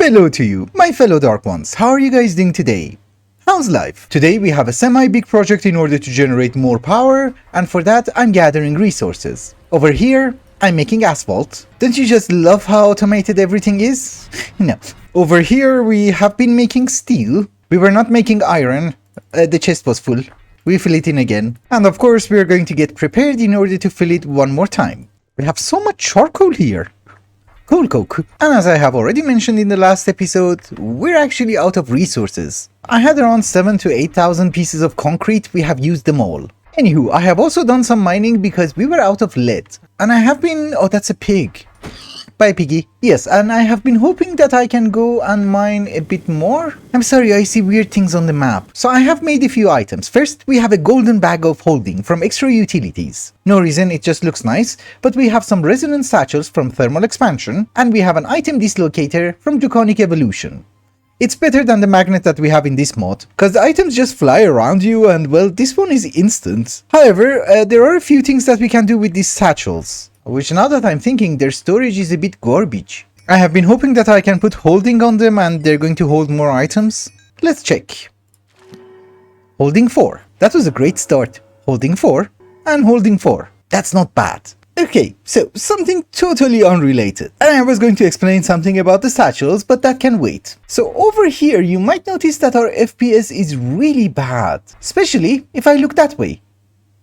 Hello to you, my fellow Dark Ones. How are you guys doing today? How's life? Today we have a semi-big project in order to generate more power, and for that I'm gathering resources. Over here, I'm making asphalt. Don't you just love how automated everything is? No. Over here we have been making steel. We were not making iron. The chest was full. We fill it in again. And of course we are going to get prepared in order to fill it one more time. We have so much charcoal here. Coal coke. And as I have already mentioned in the last episode, we're actually out of resources. I had around 7 to 8,000 pieces of concrete, we have used them all. Anywho, I have also done some mining because we were out of lead. And I have been... oh, that's a pig. Bye, piggy. Yes, and I have been hoping that I can go and mine a bit more. I'm sorry, I see weird things on the map. So I have made a few items. First, we have a golden bag of holding from extra utilities. No reason, it just looks nice. But we have some resonance satchels from thermal expansion. And we have an item dislocator from draconic evolution. It's better than the magnet that we have in this mod, cause the items just fly around you and well, this one is instant. However, there are a few things that we can do with these satchels, which now that I'm thinking, their storage is a bit garbage. I have been hoping that I can put holding on them and they're going to hold more items. Let's check. Holding 4. That was a great start. Holding 4 and holding 4. That's not bad. Okay, so something totally unrelated. And I was going to explain something about the satchels, but that can wait. So over here, you might notice that our FPS is really bad. Especially if I look that way.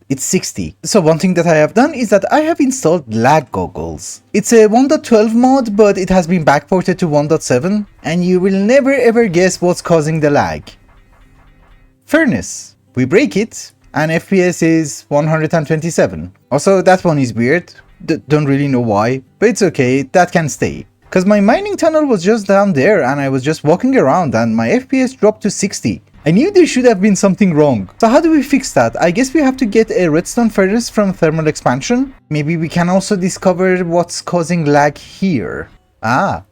It's 60. So one thing that I have done is that I have installed lag goggles. It's a 1.12 mod, but it has been backported to 1.7. And you will never ever guess what's causing the lag. Furnace. We break it. And FPS is 127. Also, that one is weird. Don't really know why, but it's okay, that can stay. Cause my mining tunnel was just down there and I was just walking around and my FPS dropped to 60. I knew there should have been something wrong. So how do we fix that? I guess we have to get a redstone furnace from thermal expansion. Maybe we can also discover what's causing lag here. Ah,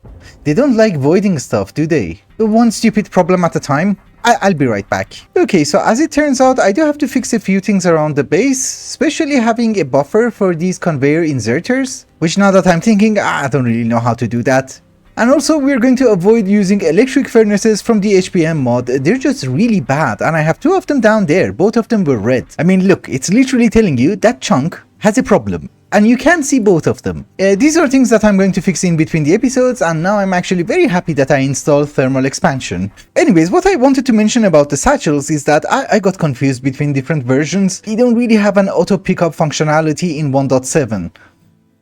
they don't like voiding stuff, do they? One stupid problem at a time. I'll be right back. Okay, so as it turns out, I do have to fix a few things around the base, especially having a buffer for these conveyor inserters, which now that I'm thinking, I don't really know how to do that. And also, we're going to avoid using electric furnaces from the HBM mod. They're just really bad, and I have 2 of them down there. Both of them were red. I mean, look, it's literally telling you that chunk has a problem. And you can see both of them. These are things that I'm going to fix in between the episodes, and now I'm actually very happy that I installed thermal expansion. Anyways, what I wanted to mention about the satchels is that I got confused between different versions. They don't really have an auto pickup functionality in 1.7.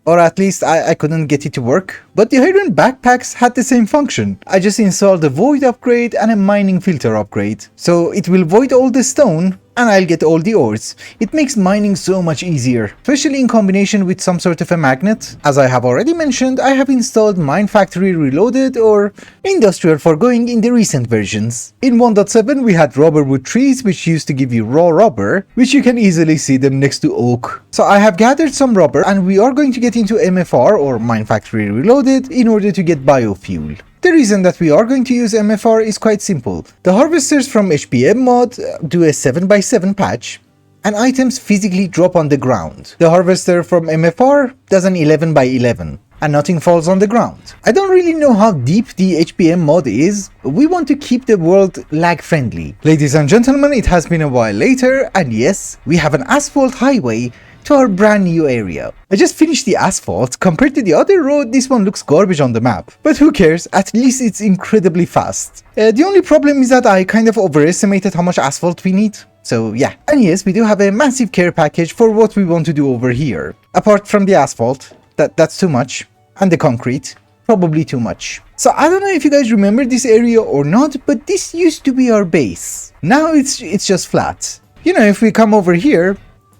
Or at least I couldn't get it to work. But the iron backpacks had the same function. I just installed a void upgrade and a mining filter upgrade. So it will void all the stone and I'll get all the ores. It makes mining so much easier, especially in combination with some sort of a magnet. As I have already mentioned, I have installed Mine Factory Reloaded or Industrial Foregoing in the recent versions. In 1.7 we had rubber wood trees which used to give you raw rubber, which you can easily see them next to oak. So I have gathered some rubber and we are going to get into MFR or Mine Factory Reloaded in order to get biofuel. The reason that we are going to use MFR is quite simple. The harvesters from HBM mod do a 7x7 patch, and items physically drop on the ground. The harvester from MFR does an 11x11, and nothing falls on the ground. I don't really know how deep the HBM mod is. We want to keep the world lag friendly. Ladies and gentlemen, it has been a while later, and yes, we have an asphalt highway to our brand new area. I just finished the asphalt. Compared to the other road, this one looks garbage on the map. But who cares, at least it's incredibly fast. The only problem is that I kind of overestimated how much asphalt we need. So yeah, and yes, we do have a massive care package for what we want to do over here. Apart from the asphalt, that's too much. And the concrete, probably too much. So I don't know if you guys remember this area or not, but this used to be our base. Now it's just flat. You know, if we come over here,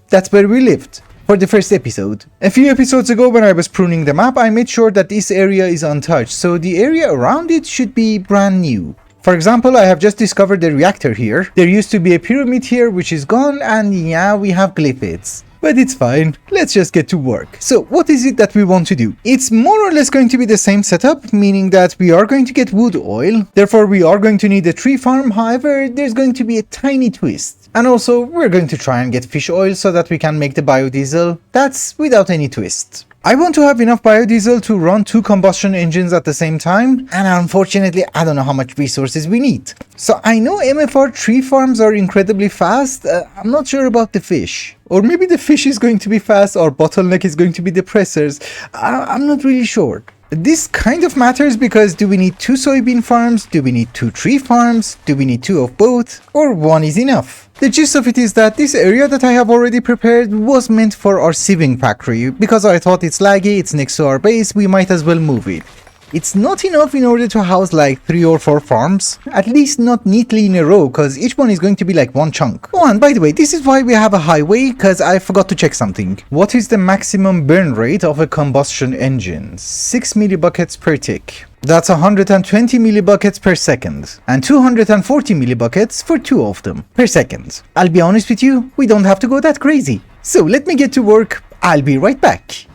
that's where we lived for the first episode. A few episodes ago when I was pruning the map, I made sure that this area is untouched, so the area around it should be brand new. For example, I have just discovered the reactor here. There used to be a pyramid here which is gone, and yeah, we have glyphids. But it's fine, let's just get to work. So what is it that we want to do? It's more or less going to be the same setup, meaning that we are going to get wood oil, therefore we are going to need a tree farm. However, there's going to be a tiny twist. And also, we're going to try and get fish oil so that we can make the biodiesel. That's without any twist. I want to have enough biodiesel to run 2 combustion engines at the same time, and unfortunately I don't know how much resources we need. So I know MFR tree farms are incredibly fast, I'm not sure about the fish. Or maybe the fish is going to be fast or bottleneck is going to be the pressers, I'm not really sure. This kind of matters because do we need 2 soybean farms, do we need 2 tree farms, do we need 2 of both, or 1 is enough? The gist of it is that this area that I have already prepared was meant for our sieving factory, because I thought it's laggy, it's next to our base, we might as well move it. It's not enough in order to house like 3 or 4 farms, at least not neatly in a row, cause each one is going to be like 1 chunk. Oh, and by the way, this is why we have a highway, cause I forgot to check something. What is the maximum burn rate of a combustion engine? 6 millibuckets per tick. That's 120 millibuckets per second, and 240 millibuckets for 2 of them per second. I'll be honest with you, we don't have to go that crazy. So let me get to work, I'll be right back.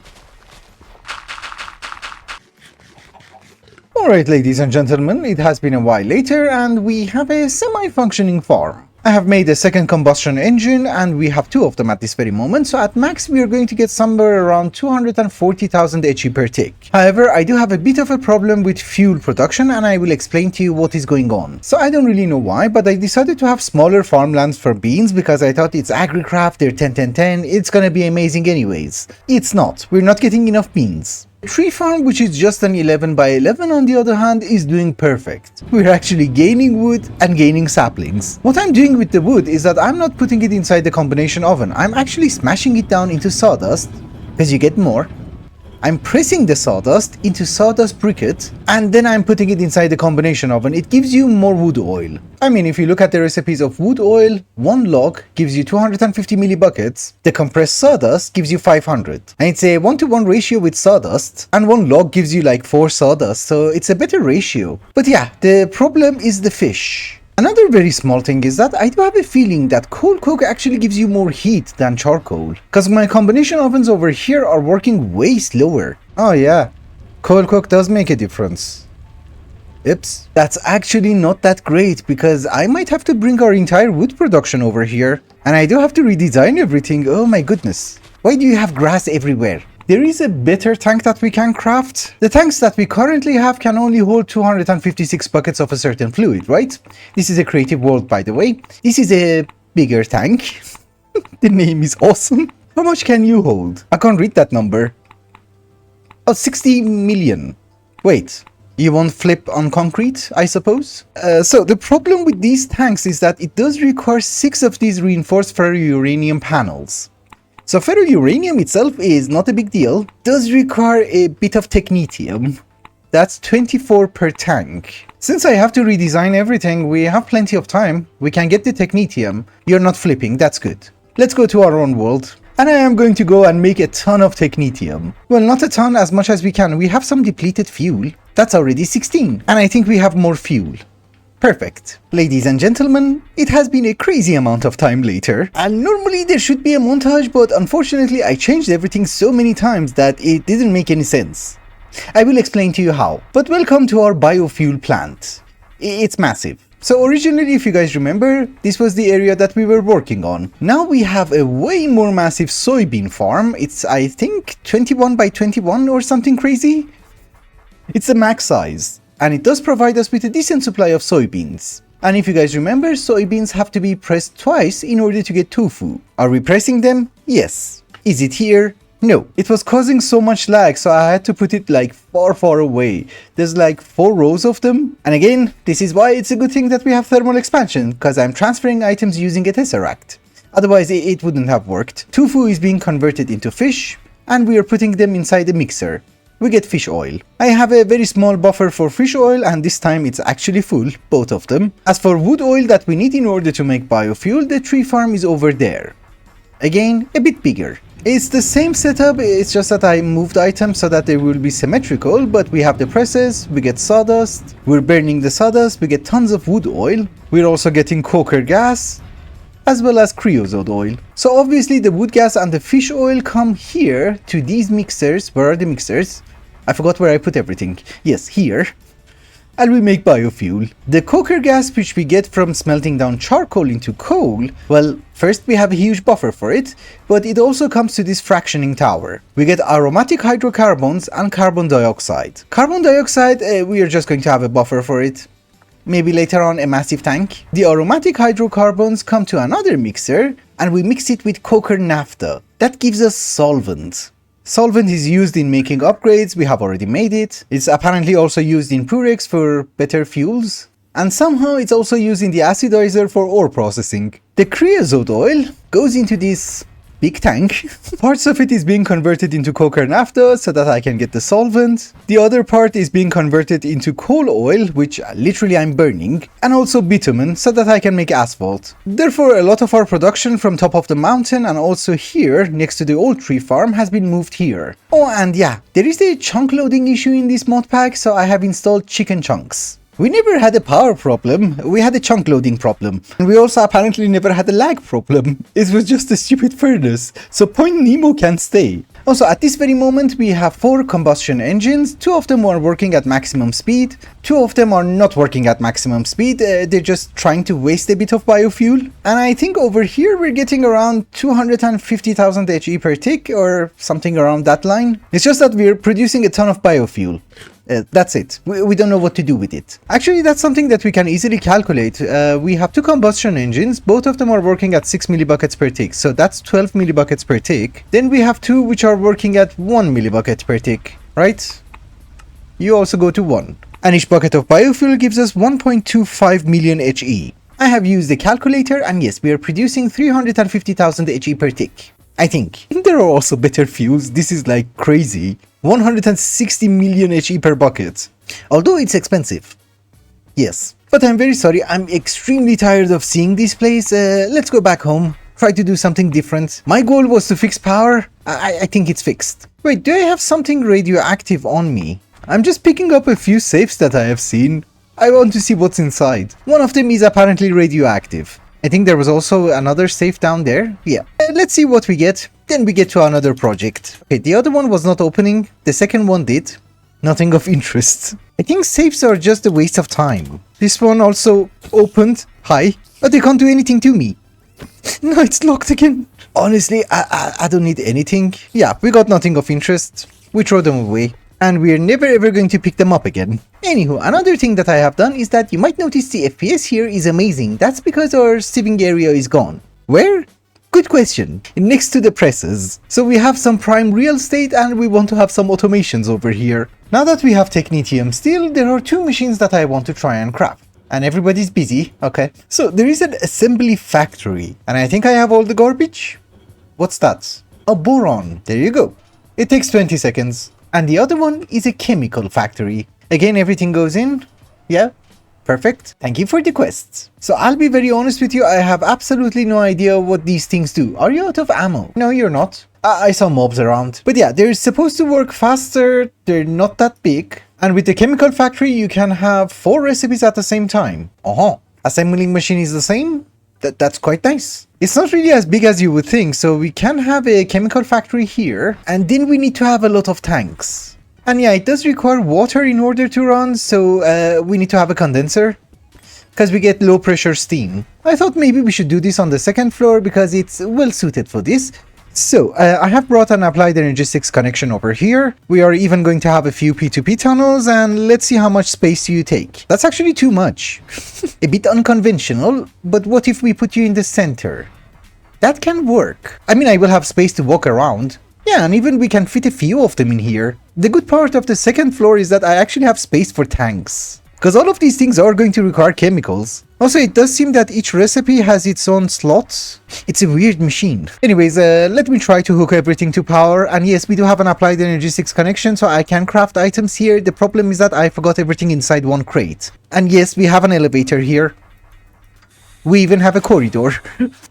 Alright ladies and gentlemen, it has been a while later and we have a semi-functioning farm. I have made a second combustion engine and we have 2 of them at this very moment, so at max we are going to get somewhere around 240,000 HE per tick. However, I do have a bit of a problem with fuel production and I will explain to you what is going on. So I don't really know why, but I decided to have smaller farmlands for beans because I thought it's agri-craft, they're 10-10-10, it's gonna be amazing anyways. It's not, we're not getting enough beans. Tree farm, which is just an 11 by 11 on the other hand, is doing perfect. We're actually gaining wood and gaining saplings. What I'm doing with the wood is that I'm not putting it inside the combination oven, I'm actually smashing it down into sawdust, because you get more. I'm pressing the sawdust into sawdust briquette and then I'm putting it inside the combination oven. It gives you more wood oil. I mean, if you look at the recipes of wood oil, 1 log gives you 250 millibuckets, the compressed sawdust gives you 500. And it's a 1-to-1 ratio with sawdust, and 1 log gives you like 4 sawdust, so it's a better ratio. But yeah, the problem is the fish. Another very small thing is that I do have a feeling that coal coke actually gives you more heat than charcoal, cause my combination ovens over here are working way slower. Oh yeah, coal coke does make a difference. Oops, that's actually not that great because I might have to bring our entire wood production over here, and I do have to redesign everything. Oh my goodness, why do you have grass everywhere? There is a better tank that we can craft. The tanks that we currently have can only hold 256 buckets of a certain fluid, right? This is a creative world, by the way. This is a bigger tank. The name is awesome. How much can you hold? I can't read that number. Oh, 60 million. Wait, you won't flip on concrete, I suppose? So the problem with these tanks is that it does require 6 of these reinforced ferrouranium panels. So ferrouranium itself is not a big deal, does require a bit of technetium. That's 24 per tank. Since I have to redesign everything, we have plenty of time. We can get the technetium. You're not flipping, that's good. Let's go to our own world. And I am going to go and make a ton of technetium. Well, not a ton, as much as we can. We have some depleted fuel. That's already 16. And I think we have more fuel. Perfect. Ladies and gentlemen, it has been a crazy amount of time later, and normally there should be a montage, but unfortunately I changed everything so many times that it didn't make any sense. I will explain to you how, but welcome to our biofuel plant. It's massive. So originally, if you guys remember, this was the area that we were working on. Now we have a way more massive soybean farm. It's, I think, 21 by 21 or something crazy. It's the max size. And it does provide us with a decent supply of soybeans. And if you guys remember, soybeans have to be pressed twice in order to get tofu. Are we pressing them? Yes. Is it here? No. It was causing so much lag, so I had to put it like far away. There's like 4 rows of them. And again, this is why it's a good thing that we have thermal expansion, because I'm transferring items using a tesseract. Otherwise, it wouldn't have worked. Tofu is being converted into fish, and we are putting them inside a mixer. We get fish oil. I have a very small buffer for fish oil and this time it's actually full, both of them. As for wood oil that we need in order to make biofuel, the tree farm is over there. Again, a bit bigger. It's the same setup, it's just that I moved items so that they will be symmetrical, but we have the presses, we get sawdust, we're burning the sawdust, we get tons of wood oil, we're also getting coker gas, as well as creosote oil. So obviously the wood gas and the fish oil come here to these mixers. Where are the mixers? I forgot where I put everything. Yes, here. and we make biofuel. The coker gas which we get from smelting down charcoal into coal, well, first we have a huge buffer for it, but it also comes to this fractioning tower. We get aromatic hydrocarbons and carbon dioxide. Carbon dioxide, we are just going to have a buffer for it. Maybe later on a massive tank. The aromatic hydrocarbons come to another mixer and we mix it with coker naphtha. That gives us solvent. Solvent is used in making upgrades, we have already made it. It's apparently also used in Purex for better fuels. And somehow it's also used in the acidizer for ore processing. The creosote oil goes into this big tank. Parts of it is being converted into coker naphtha so that I can get the solvent. The other part is being converted into coal oil, which literally I'm burning, and also bitumen so that I can make asphalt. Therefore, a lot of our production from top of the mountain and also here next to the old tree farm has been moved here. Oh, and yeah, there is a chunk loading issue in this mod pack, so I have installed chicken chunks. We never had a power problem, we had a chunk loading problem. And we also apparently never had a lag problem. It was just a stupid furnace, so Point Nemo can stay. Also, at this very moment we have 4 combustion engines, 2 of them are working at maximum speed, 2 of them are not working at maximum speed, they're just trying to waste a bit of biofuel. And I think over here we're getting around 250,000 HE per tick or something around that line. It's just that we're producing a ton of biofuel. That's it. We don't know what to do with it. Actually, that's something that we can easily calculate. We have 2 combustion engines. Both of them are working at 6 millibuckets per tick. So that's 12 millibuckets per tick. Then we have 2 which are working at 1 millibucket per tick, right? You also go to 1. And each bucket of biofuel gives us 1.25 million HE. I have used the calculator and yes, we are producing 350,000 HE per tick. I think. There are also better fuels. This is like crazy. 160 million HE per bucket. Although it's expensive. Yes. But I'm very sorry, I'm extremely tired of seeing this place. Let's go back home. Try to do something different. My goal was to fix power. I think it's fixed. Wait, do I have something radioactive on me? I'm just picking up a few safes that I have seen. I want to see what's inside. One of them is apparently radioactive. I think there was also another safe down there. Yeah. Let's see what we get. Then we get to another project. Okay, the other one was not opening. The second one did. Nothing of interest. I think safes are just a waste of time. This one also opened. Hi. But they can't do anything to me. No, it's locked again. Honestly, I don't need anything. Yeah, we got nothing of interest. We throw them away. And we're never ever going to pick them up again. Anywho, another thing that I have done is that you might notice the FPS here is amazing. That's because our sieving area is gone. Where? Good question. Next to the presses. So we have some prime real estate and we want to have some automations over here. Now that we have technetium steel, there are 2 machines that I want to try and craft. And everybody's busy, okay. So there is an assembly factory. And I think I have all the garbage. What's that? A boron. There you go. It takes 20 seconds. And the other one is a chemical factory. Again, everything goes in. Yeah, perfect. Thank you for the quests. So I'll be very honest with you, I have absolutely no idea what these things do. Are you out of ammo? No, you're not. I saw mobs around. But yeah, they're supposed to work faster. They're not that big. And with the chemical factory, you can have 4 recipes at the same time. Assembling machine is the same? That's quite nice. It's not really as big as you would think, so we can have a chemical factory here, and then we need to have a lot of tanks. And yeah, it does require water in order to run, so we need to have a condenser, because we get low pressure steam. I thought maybe we should do this on the 2nd floor, because it's well suited for this. So, I have brought an applied energistics connection over here. We are even going to have a few P2P tunnels, and let's see how much space you take. That's actually too much. A bit unconventional, but what if we put you in the center? That can work. I mean, I will have space to walk around. Yeah, and even we can fit a few of them in here. The good part of the 2nd floor is that I actually have space for tanks. Because all of these things are going to require chemicals. Also, it does seem that each recipe has its own slots. It's a weird machine. Anyways, let me try to hook everything to power. And yes, we do have an applied energistics connection, so I can craft items here. The problem is that I forgot everything inside one crate. And yes, we have an elevator here. We even have a corridor.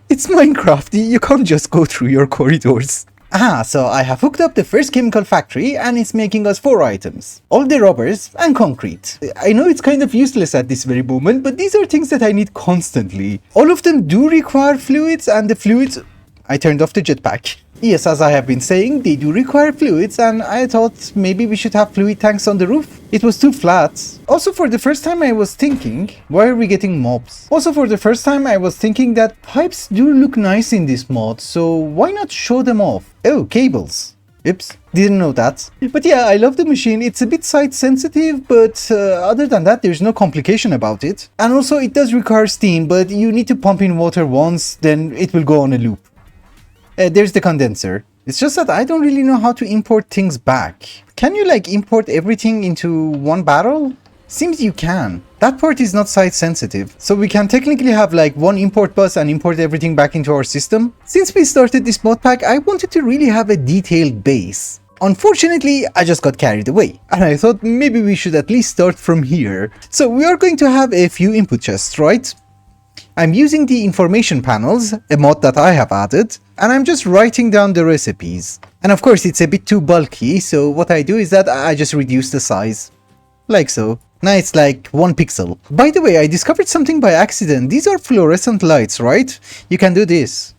It's Minecraft, you can't just go through your corridors. So I have hooked up the first chemical factory and it's making us 4 items. All the rubbers and concrete. I know it's kind of useless at this very moment, but these are things that I need constantly. All of them do require fluids, and the fluids... I turned off the jetpack. Yes, as I have been saying, they do require fluids, and I thought maybe we should have fluid tanks on the roof. It was too flat. Also, for the first time I was thinking, why are we getting mobs? Also, for the first time I was thinking that pipes do look nice in this mod, so why not show them off? Oh, cables. Oops, didn't know that. But yeah, I love the machine. It's a bit site sensitive, but other than that, there's no complication about it. And also, it does require steam, but you need to pump in water once, then it will go on a loop. There's the condenser. It's just that I don't really know how to import things back. Can you like import everything into one barrel? Seems you can. That part is not site sensitive, so we can technically have like one import bus and import everything back into our system. Since we started this mod pack, I wanted to really have a detailed base. Unfortunately, I just got carried away, and I thought maybe we should at least start from here. So we are going to have a few input chests, right? I'm using the information panels, a mod that I have added, and I'm just writing down the recipes. And of course it's a bit too bulky, so what I do is that I just reduce the size. Like so. Now it's like 1 pixel. By the way, I discovered something by accident. These are fluorescent lights, right? You can do this.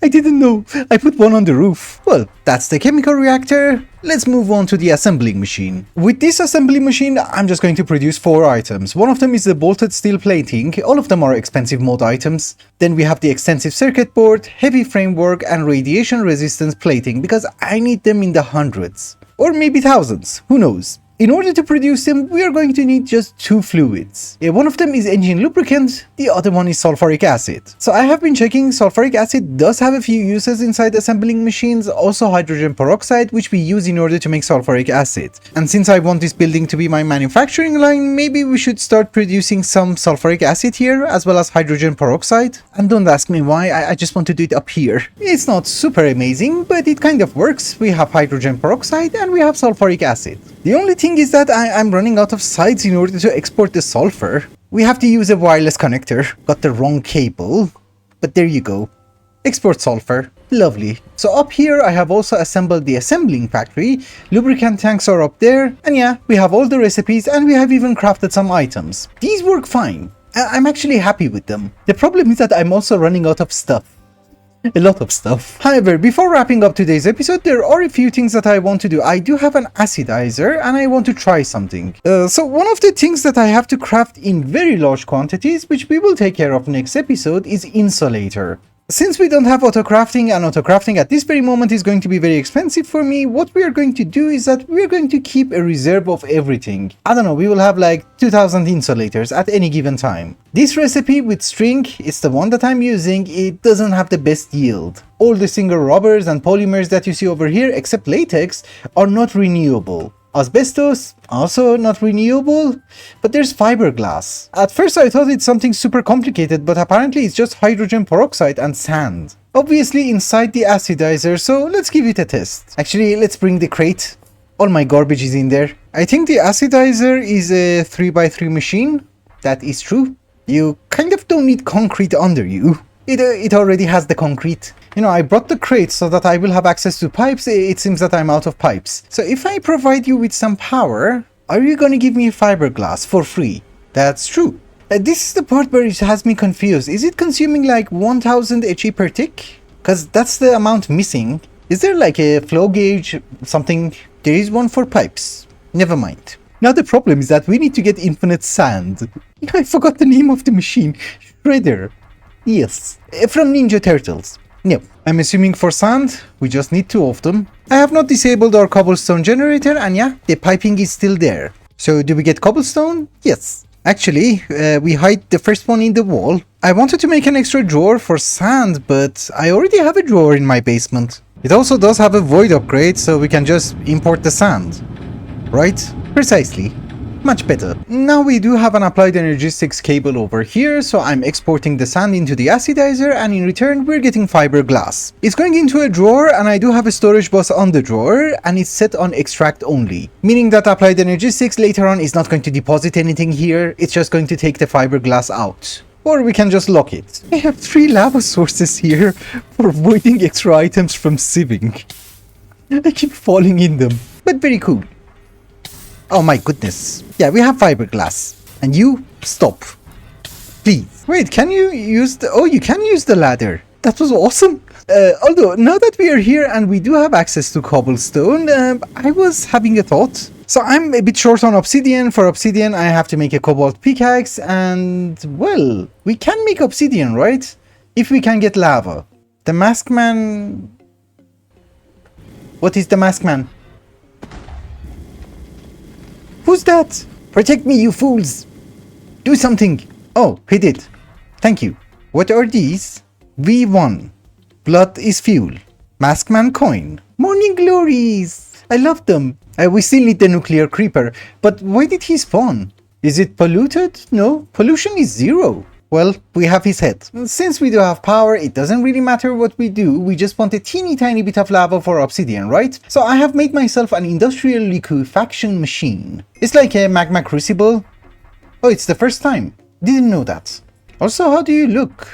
I didn't know. I put one on the roof. Well, that's the chemical reactor. Let's move on to the assembling machine. With this assembly machine, I'm just going to produce 4 items. One of them is the bolted steel plating. All of them are expensive mod items. Then we have the extensive circuit board, heavy framework, and radiation resistance plating because I need them in the hundreds. Or maybe thousands. Who knows? In order to produce them, we are going to need just 2 fluids. One of them is engine lubricant, the other one is sulfuric acid. So I have been checking, sulfuric acid does have a few uses inside assembling machines, also hydrogen peroxide, which we use in order to make sulfuric acid. And since I want this building to be my manufacturing line, maybe we should start producing some sulfuric acid here, as well as hydrogen peroxide. And don't ask me why, I just want to do it up here. It's not super amazing, but it kind of works. We have hydrogen peroxide and we have sulfuric acid. The only thing is that I'm running out of sides in order to export the sulfur. We have to use a wireless connector. Got the wrong cable. But there you go. Export sulfur. Lovely. So up here I have also assembled the assembling factory. Lubricant tanks are up there. And yeah, we have all the recipes and we have even crafted some items. These work fine. I'm actually happy with them. The problem is that I'm also running out of stuff. A lot of stuff. However, before wrapping up today's episode, there are a few things that I want to do. I do have an acidizer and I want to try something. So one of the things that I have to craft in very large quantities, which we will take care of next episode, is insulator. Since we don't have auto-crafting and auto-crafting at this very moment is going to be very expensive for me, what we are going to do is that we are going to keep a reserve of everything. I don't know, we will have like 2000 insulators at any given time. This recipe with string, it's the one that I'm using, it doesn't have the best yield. All the single rubbers and polymers that you see over here, except latex, are not renewable. Asbestos, also not renewable, but there's fiberglass. At first I thought it's something super complicated, but apparently it's just hydrogen peroxide and sand. Obviously inside the acidizer, so let's give it a test. Actually, let's bring the crate. All my garbage is in there. I think the acidizer is a 3x3 machine. That is true. You kind of don't need concrete under you. It already has the concrete. You know, I brought the crate so that I will have access to pipes. It seems that I'm out of pipes. So if I provide you with some power, are you gonna give me fiberglass for free? That's true. This is the part where it has me confused. Is it consuming like 1000 HE per tick? Cause that's the amount missing. Is there like a flow gauge, something? There is one for pipes. Never mind. Now the problem is that we need to get infinite sand. I forgot the name of the machine. Shredder. Yes, from Ninja Turtles. No, I'm assuming for sand, we just need 2 of them. I have not disabled our cobblestone generator and yeah, the piping is still there. So do we get cobblestone? Yes. Actually, we hide the first one in the wall. I wanted to make an extra drawer for sand, but I already have a drawer in my basement. It also does have a void upgrade, so we can just import the sand. Right? Precisely. Much better. Now we do have an applied energistics cable over here, so I'm exporting the sand into the acidizer and in return we're getting fiberglass. It's going into a drawer and I do have a storage bus on the drawer and it's set on extract only, meaning that applied energistics later on is not going to deposit anything here, it's just going to take the fiberglass out. Or we can just lock it. I have 3 lava sources here for avoiding extra items from sieving. I keep falling in them, but very cool. Oh my goodness. Yeah, we have fiberglass. And you, stop. Please. Wait, can you use the... Oh, you can use the ladder. That was awesome. Although, now that we are here and we do have access to cobblestone, I was having a thought. So I'm a bit short on obsidian. For obsidian, I have to make a cobalt pickaxe, and, well, we can make obsidian, right? If we can get lava. The masked man... What is the masked man? Who's that? Protect me, you fools! Do something! Oh, he did. Thank you. What are these? V1. Blood is fuel. Maskman coin. Morning glories! I love them. We still need the nuclear creeper. But why did he spawn? Is it polluted? No, pollution is 0. Well, we have his head. Since we do have power, it doesn't really matter what we do. We just want a teeny tiny bit of lava for obsidian, right? So I have made myself an industrial liquefaction machine. It's like a magma crucible. Oh, it's the first time. Didn't know that. Also, how do you look?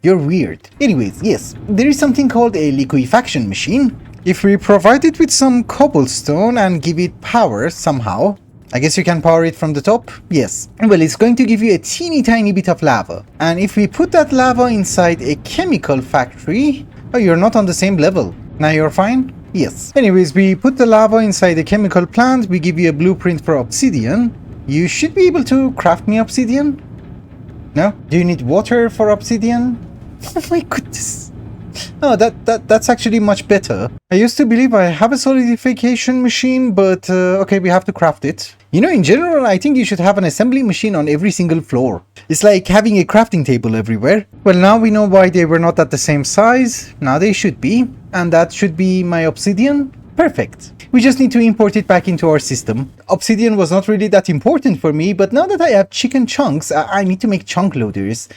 You're weird. Anyways, yes, there is something called a liquefaction machine. If we provide it with some cobblestone and give it power somehow, I guess you can power it from the top? Yes. Well, it's going to give you a teeny tiny bit of lava. And if we put that lava inside a chemical factory... Oh, you're not on the same level. Now you're fine? Yes. Anyways, we put the lava inside a chemical plant, we give you a blueprint for obsidian. You should be able to craft me obsidian? No? Do you need water for obsidian? Oh my goodness. Oh, that's actually much better. I used to believe I have a solidification machine, but okay, we have to craft it. You know, in general, I think you should have an assembly machine on every single floor. It's like having a crafting table everywhere. Well, now we know why they were not at the same size. Now they should be. And that should be my obsidian. Perfect. We just need to import it back into our system. Obsidian was not really that important for me, but now that I have chicken chunks, I need to make chunk loaders.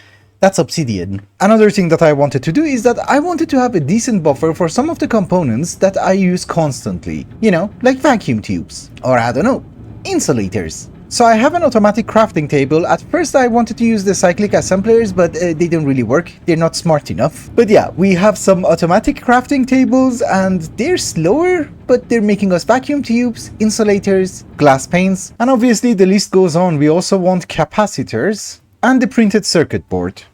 That's obsidian. Another thing that I wanted to do is that I wanted to have a decent buffer for some of the components that I use constantly. You know, like vacuum tubes. Or I don't know, insulators. So I have an automatic crafting table. At first I wanted to use the cyclic assemblers, but they don't really work. They're not smart enough. But yeah, we have some automatic crafting tables and they're slower, but they're making us vacuum tubes, insulators, glass panes, and obviously the list goes on. We also want capacitors and the printed circuit board.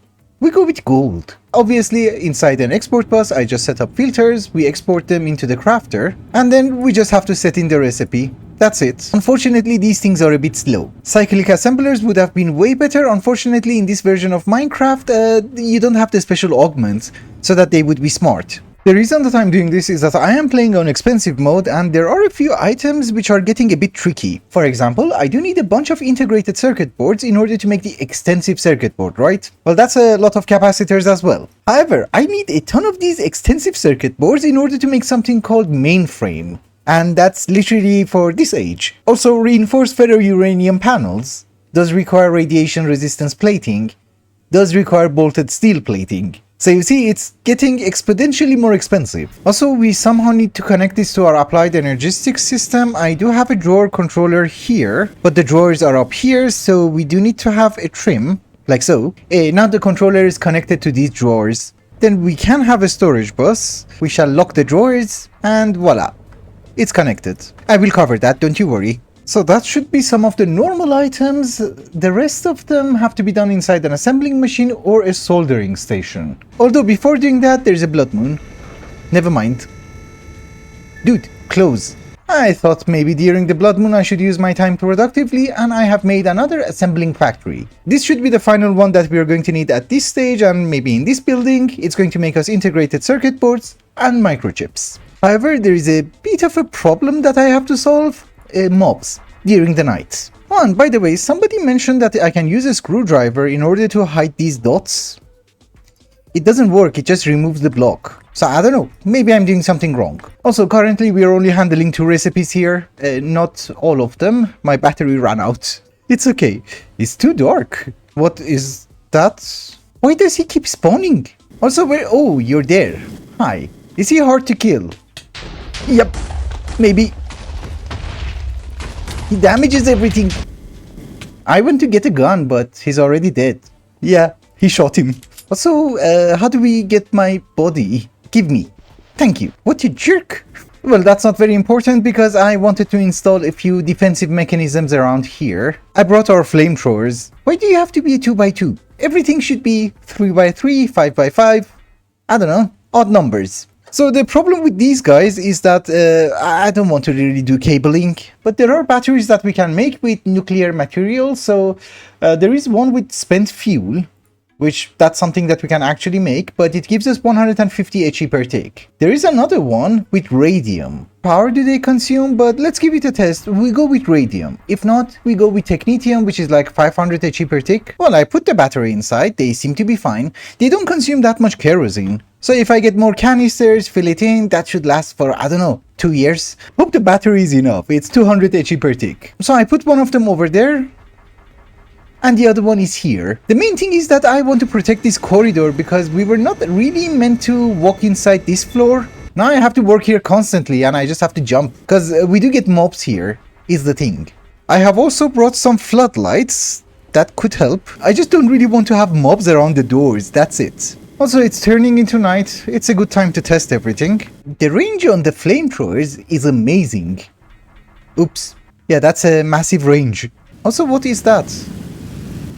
We go with gold. Obviously, inside an export bus, I just set up filters, we export them into the crafter, and then we just have to set in the recipe. That's it. Unfortunately, these things are a bit slow. Cyclic assemblers would have been way better. Unfortunately, in this version of Minecraft, you don't have the special augments, so that they would be smart. The reason that I'm doing this is that I am playing on expensive mode and there are a few items which are getting a bit tricky. For example, I do need a bunch of integrated circuit boards in order to make the extensive circuit board, right? Well, that's a lot of capacitors as well. However, I need a ton of these extensive circuit boards in order to make something called mainframe. And that's literally for this age. Also, reinforced ferrouranium panels does require radiation resistance plating, does require bolted steel plating. So you see, it's getting exponentially more expensive. Also, we somehow need to connect this to our applied energetics system. I do have a drawer controller here, but the drawers are up here, so we do need to have a trim, like so. Now the controller is connected to these drawers. Then we can have a storage bus. We shall lock the drawers, and voila. It's connected. I will cover that, don't you worry. So that should be some of the normal items. The rest of them have to be done inside an assembling machine or a soldering station. Although before doing that, there's a blood moon. Never mind. Dude, close. I thought maybe during the blood moon I should use my time productively, and I have made another assembling factory. This should be the final one that we are going to need at this stage, and maybe in this building. It's going to make us integrated circuit boards and microchips. However, there is a bit of a problem that I have to solve. Mobs during the night. Oh, and by the way, somebody mentioned that I can use a screwdriver in order to hide these dots. It doesn't work, it just removes the block. So I don't know, maybe I'm doing something wrong. Also, currently we are only handling 2 recipes here, not all of them. My battery ran out. It's okay, it's too dark. What is that? Why does he keep spawning? Also, where? Oh, you're there. Hi. Is he hard to kill? Yep, maybe. He damages everything. I went to get a gun, but he's already dead. Yeah, he shot him. Also, how do we get my body? Give me. Thank you. What a jerk. Well, that's not very important because I wanted to install a few defensive mechanisms around here. I brought our flamethrowers. Why do you have to be a 2x2? Everything should be 3x3, 5x5. I don't know, odd numbers. So the problem with these guys is that I don't want to really do cabling, but there are batteries that we can make with nuclear material. So there is one with spent fuel, which that's something that we can actually make, but it gives us 150 HE per tick. There is another one with radium. Power do they consume? But let's give it a test. We go with radium. If not, we go with technetium, which is like 500 HE per tick. Well, I put the battery inside. They seem to be fine. They don't consume that much kerosene. So if I get more canisters, fill it in, that should last for, I don't know, 2 years. Hope the battery is enough. It's 200 HE per tick. So I put one of them over there, and the other one is here. The main thing is that I want to protect this corridor because we were not really meant to walk inside this floor. Now I have to work here constantly and I just have to jump because we do get mobs here, is the thing. I have also brought some floodlights that could help. I just don't really want to have mobs around the doors, that's it. Also, it's turning into night. It's a good time to test everything. The range on the flamethrowers is amazing. Oops. Yeah, that's a massive range. Also, what is that?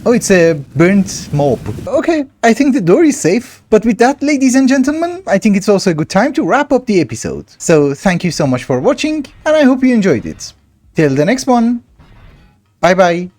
Oh, it's a burnt mob. Okay, I think the door is safe. But with that, ladies and gentlemen, I think it's also a good time to wrap up the episode. So thank you so much for watching, and I hope you enjoyed it. Till the next one. Bye bye.